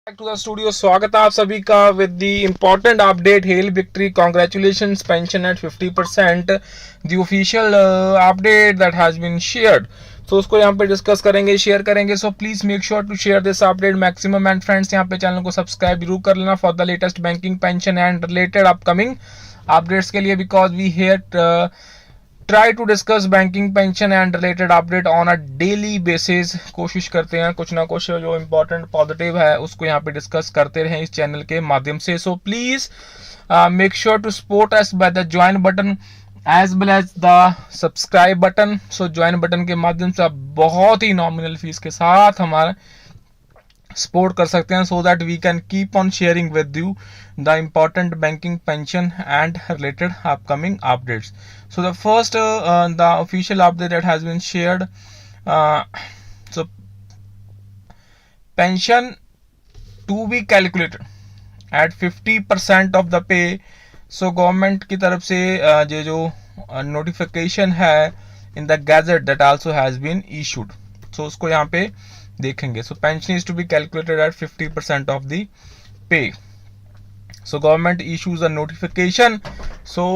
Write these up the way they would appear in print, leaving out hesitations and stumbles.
Back to the studio. स्वागत है आप सभी का with the important update hail victory congratulations pension at 50% the official update that has been shared. तो उसको यहाँ पे डिस्कस करेंगे, शेयर करेंगे। So please make sure to share this update maximum and friends यहाँ पे चैनल को सब्सक्राइब जरूर कर लेना for the latest banking pension and related upcoming updates के लिए, because we here try to discuss banking pension and related update on a daily basis. कोशिश करते हैं कुछ ना कुछ जो इम्पोर्टेंट पॉजिटिव है उसको यहाँ पे डिस्कस करते रहें इस चैनल के माध्यम से। So please make sure to support us by the join button as well as the subscribe button. So join button के माध्यम से आप बहुत ही नॉमिनल फीस के साथ हमारा सपोर्ट कर सकते हैं, so that we can keep on sharing with you the important banking pension and related upcoming updates. So the first the official update that has been shared, so pension to be calculated at 50% of the pay. So government की तरफ से ये जो notification है in the gazette that also has been issued. So उसको यहाँ पे देखेंगे. So pension is to be calculated at 50% of the pay. So government issues a notification. So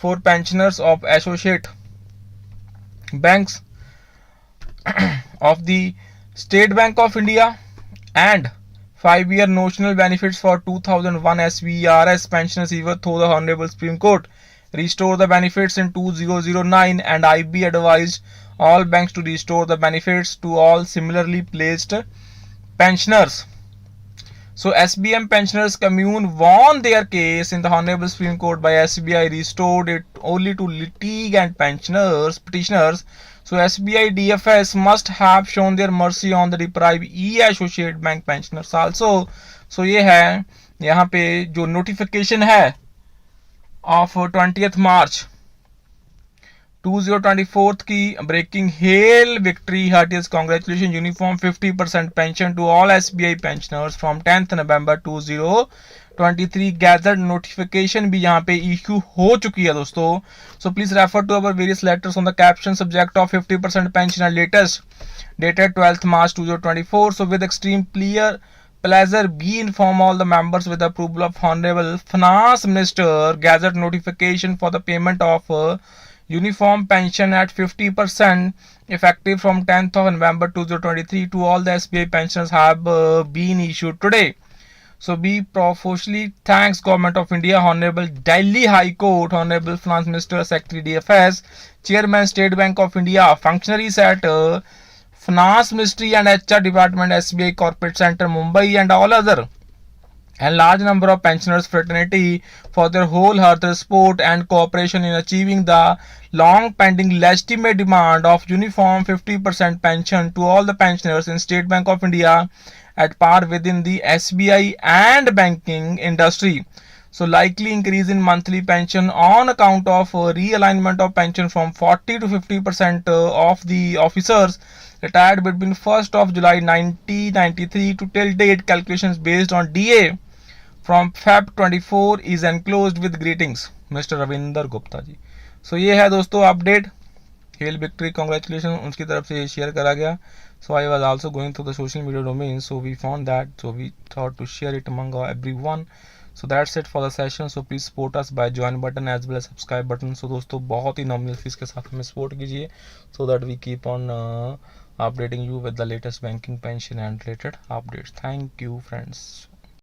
for pensioners of associate banks of the State Bank of India and 5-year notional benefits for 2001 SVRS pensioners, even though the Honorable Supreme Court restore the benefits in 2009, and IB advised all banks to restore the benefits to all similarly placed pensioners. So SBM pensioners commune won their case in the Honorable Supreme Court by SBI, restored it only to litigant petitioners. So SBI DFS must have shown their mercy on the deprived E-associate bank pensioners also. So ये है यहाँ पे जो notification है of 20th March 2024 की breaking hail victory heartiest congratulation uniform 50% pension to all SBI pensioners from 10th November 2023 gathered notification भी यहाँ पे इश्यू हो चुकी है दोस्तों. So please refer to our various letters on the caption subject of 50% pension and latest dated 12th March 2024. So with extreme pleasure be inform all the members with the approval of Honorable Finance Minister gathered notification for the payment of uniform pension at 50% effective from 10th of November 2023 to all the SBI pensioners have been issued today. So be profusely thanks Government of India, Honorable Delhi High Court, Honorable Finance Minister, Secretary DFS, Chairman State Bank of India, functionaries at Finance Ministry and HR Department, SBI Corporate Center, Mumbai, and all other and large number of pensioners fraternity for their wholehearted support and cooperation in achieving the long pending legitimate demand of uniform 50% pension to all the pensioners in State Bank of India at par within the SBI and banking industry. So likely increase in monthly pension on account of realignment of pension from 40 to 50% of the officers retired between 1st of July 1993 to till date. Calculations based on DA from Feb 24 is enclosed with greetings mister Ravinder Gupta ji. So ये है दोस्तों update hail victory congratulation उनकी तरफ से ये share करा गया. So I was also going through the social media domain, so we found that, so we thought to share it among everyone. So that's it for the session. So please support us by join button as well as subscribe button. So दोस्तों बहुत ही nominal fees के साथ हमें support कीजिए so that we keep on updating you with the latest banking pension and related updates. Thank you friends.